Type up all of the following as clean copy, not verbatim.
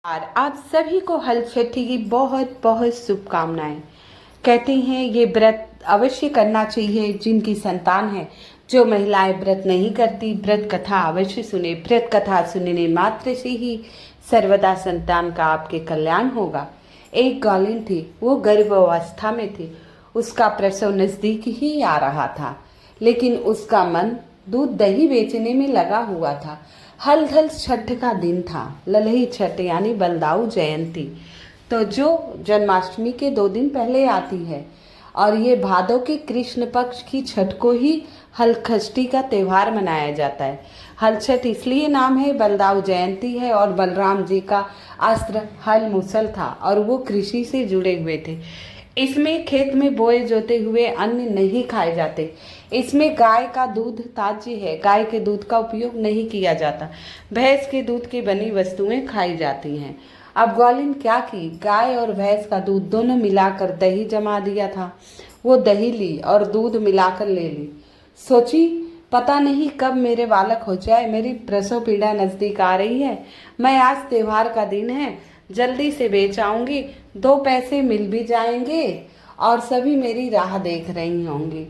और आप सभी को हलछठी की बहुत बहुत शुभकामनाएं। कहते हैं ये व्रत अवश्य करना चाहिए जिनकी संतान है। जो महिलाएं व्रत नहीं करती व्रत कथा अवश्य सुने। व्रत कथा सुनने मात्र से ही सर्वदा संतान का आपके कल्याण होगा। एक ग्वालिन थी, वो गर्भावस्था में थी। उसका प्रसव नजदीक ही आ रहा था, लेकिन उसका मन दूध दही बेचने में लगा हुआ था। हलथल छठ का दिन था, ललही छठ यानी बलदाऊ जयंती, तो जो जन्माष्टमी के 2 दिन पहले आती है। और ये भादों के कृष्ण पक्ष की छठ को ही हलखष्टी का त्यौहार मनाया जाता है। हलछठ इसलिए नाम है, बलदाऊ जयंती है और बलराम जी का अस्त्र हल मुसल था और वो कृषि से जुड़े हुए थे। इसमें खेत में बोए जोते हुए अन्न नहीं खाए जाते। इसमें गाय का दूध ताज्य है, गाय के दूध का उपयोग नहीं किया जाता। भैंस के दूध की बनी वस्तुएं खाई जाती हैं। अब ग्वालिन क्या की, गाय और भैंस का दूध दोनों मिलाकर दही जमा दिया था। वो दही ली और दूध मिलाकर ले ली। सोची पता नहीं कब मेरे बालक हो जाए, मेरी प्रसव पीड़ा नजदीक आ रही है। मैं आज त्योहार का दिन है, जल्दी से बेच आऊंगी, 2 पैसे मिल भी जाएंगे और सभी मेरी राह देख रही होंगी।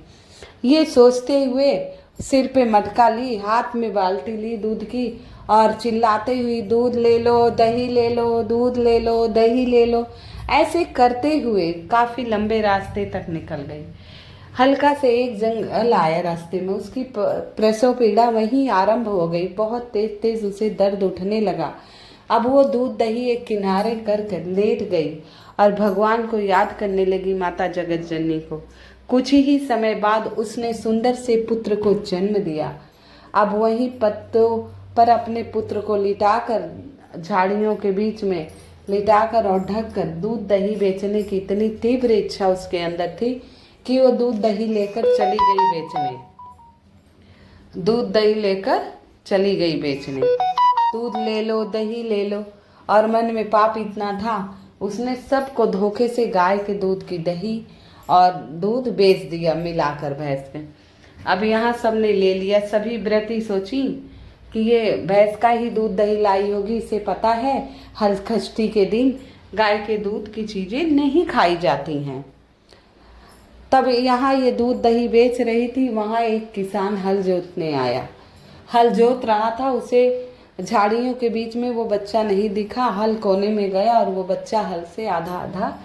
ये सोचते हुए सिर पे मटका ली, हाथ में बाल्टी ली दूध की और चिल्लाते हुई दूध ले लो, दही ले लो, दूध ले लो, दही ले लो, ऐसे करते हुए काफी लंबे रास्ते तक निकल गई। हल्का से एक जंगल आया रास्ते में, उसकी प्रसव पीड़ा वहीं आरंभ हो गई। बहुत तेज तेज उसे दर्द उठने लगा। अब वो दूध दही एक किनारे कर लेट गई और भगवान को याद करने लगी, माता जगत जननी को। कुछ ही समय बाद उसने सुंदर से पुत्र को जन्म दिया। अब वही पत्तों पर अपने पुत्र को लिटाकर, झाड़ियों के बीच में लिटाकर और ढककर दूध दही बेचने की इतनी तीव्र इच्छा उसके अंदर थी कि वो दूध दही लेकर चली गई बेचने। दूध दही लेकर चली गई बेचने। दूध ले लो, दही ले लो, और मन में पाप इतना था उसने सबको धोखे से गाय के दूध की दही और दूध बेच दिया मिलाकर भैंस में। अब यहाँ सबने ले लिया। सभी व्रती सोची कि ये भैंस का ही दूध दही लाई होगी, इसे पता है हलखष्टी के दिन गाय के दूध की चीजें नहीं खाई जाती हैं। तब यहाँ ये दूध दही बेच रही थी, वहाँ एक किसान हल जोतने आया। हल जोत रहा था, उसे झाड़ियों के बीच में वो बच्चा नहीं दिखा। हल कोने में गया और वो बच्चा हल से आधा आधा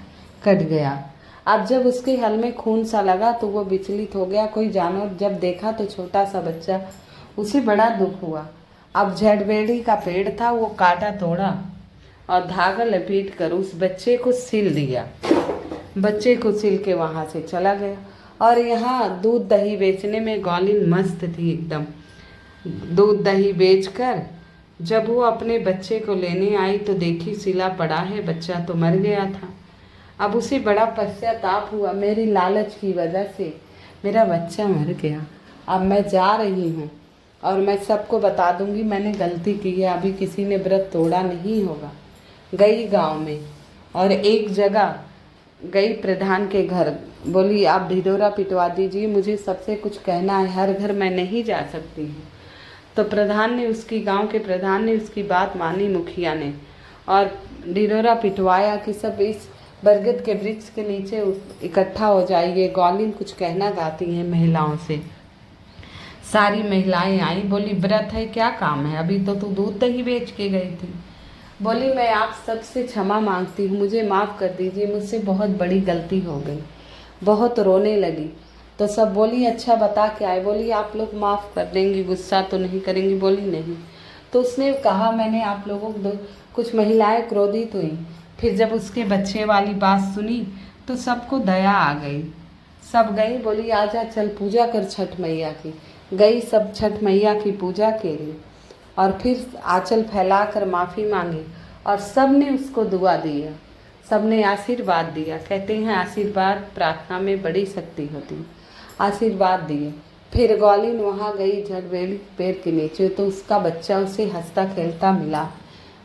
कट गया। अब जब उसके हल में खून सा लगा तो वो विचलित हो गया। कोई जानवर जब देखा तो छोटा सा बच्चा, उसे बड़ा दुख हुआ। अब झड़बेड़ी का पेड़ था, वो काटा तोड़ा और धागा लपेट कर उस बच्चे को सिल दिया। बच्चे को सिल के वहाँ से चला गया। और यहाँ दूध दही बेचने में ग्वालिन मस्त थी एकदम। दूध दही बेचकर जब वो अपने बच्चे को लेने आई तो देखी सिला पड़ा है, बच्चा तो मर गया था। अब उसे बड़ा पश्चाताप हुआ, मेरी लालच की वजह से मेरा बच्चा मर गया। अब मैं जा रही हूँ और मैं सबको बता दूंगी मैंने गलती की है, अभी किसी ने व्रत तोड़ा नहीं होगा। गई गांव में और एक जगह गई प्रधान के घर, बोली आप ढिढोरा पिटवा दीजिए, मुझे सबसे कुछ कहना है, हर घर मैं नहीं जा सकती हूँ। तो प्रधान ने, उसकी गांव के प्रधान ने उसकी बात मानी, मुखिया ने, और ढिढोरा पिटवाया कि सब इस बरगद के वृक्ष के नीचे इकट्ठा हो जाइए। ग्वालिन कुछ कहना चाहती हैं महिलाओं से। सारी महिलाएं आई, बोली व्रत है, क्या काम है, अभी तो तू दूध दही बेच के गई थी। बोली मैं आप सबसे क्षमा मांगती हूँ, मुझे माफ़ कर दीजिए, मुझसे बहुत बड़ी गलती हो गई। बहुत रोने लगी। तो सब बोली अच्छा बता क्या है। बोली आप लोग माफ़ कर देंगी, गुस्सा तो नहीं करेंगी। बोली नहीं। तो उसने कहा मैंने आप लोगों को, कुछ महिलाएं क्रोधित हुई। फिर जब उसके बच्चे वाली बात सुनी तो सबको दया आ गई। सब गई, बोली आजा चल पूजा कर छठ मैया की। गई, सब छठ मैया की पूजा के लिए और फिर आंचल फैलाकर माफ़ी मांगी और सब ने उसको दुआ दिया, सब ने आशीर्वाद दिया। कहते हैं आशीर्वाद प्रार्थना में बड़ी शक्ति होती है। आशीर्वाद दिए। फिर ग्वालिन वहाँ गई झड़बेड़ी पेड़ के नीचे, तो उसका बच्चा उसे हंसता खेलता मिला,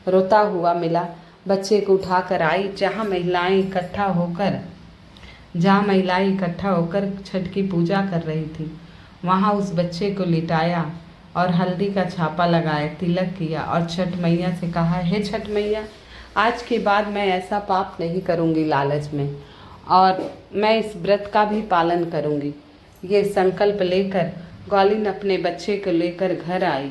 रोता हुआ मिला। बच्चे को उठा कर आई जहाँ महिलाएं इकट्ठा होकर छठ की पूजा कर रही थी। वहाँ उस बच्चे को लिटाया और हल्दी का छापा लगाया, तिलक किया और छठ मैया से कहा, हे छठ मैया आज के बाद मैं ऐसा पाप नहीं करूँगी लालच में, और मैं इस व्रत का भी पालन करूँगी। ये संकल्प लेकर ग्वालिन अपने बच्चे को लेकर घर आई।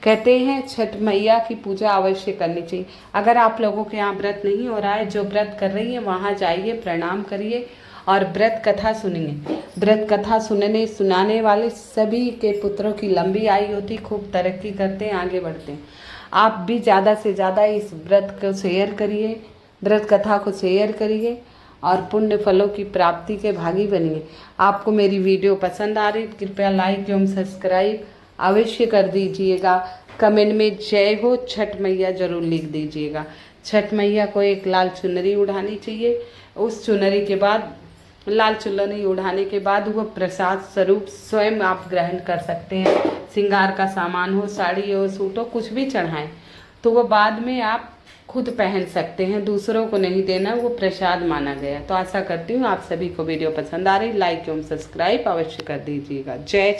कहते हैं छठ मैया की पूजा अवश्य करनी चाहिए। अगर आप लोगों के यहाँ व्रत नहीं हो रहा है, जो व्रत कर रही है वहाँ जाइए, प्रणाम करिए और व्रत कथा सुनिए। व्रत कथा सुनाने वाले सभी के पुत्रों की लंबी आयु होती, खूब तरक्की करते हैं, आगे बढ़ते हैं। आप भी ज़्यादा से ज़्यादा इस व्रत को शेयर करिए, व्रत कथा को शेयर करिए और पुण्य फलों की प्राप्ति के भागी बनिए। आपको मेरी वीडियो पसंद आ रही कृपया लाइक एवं सब्सक्राइब अवश्य कर दीजिएगा। कमेंट में जय हो छठ मैया जरूर लिख दीजिएगा। छठ मैया को एक लाल चुनरी उड़ानी चाहिए। उस चुनरी के बाद, लाल चुनरी उड़ाने के बाद वह प्रसाद स्वरूप स्वयं आप ग्रहण कर सकते हैं। श्रृंगार का सामान हो, साड़ी हो, सूट हो, कुछ भी चढ़ाएं तो वह बाद में आप खुद पहन सकते हैं, दूसरों को नहीं देना, वो प्रसाद माना गया। तो आशा करती हूँ आप सभी को वीडियो पसंद आ रही। लाइक एवं सब्सक्राइब अवश्य कर दीजिएगा। जय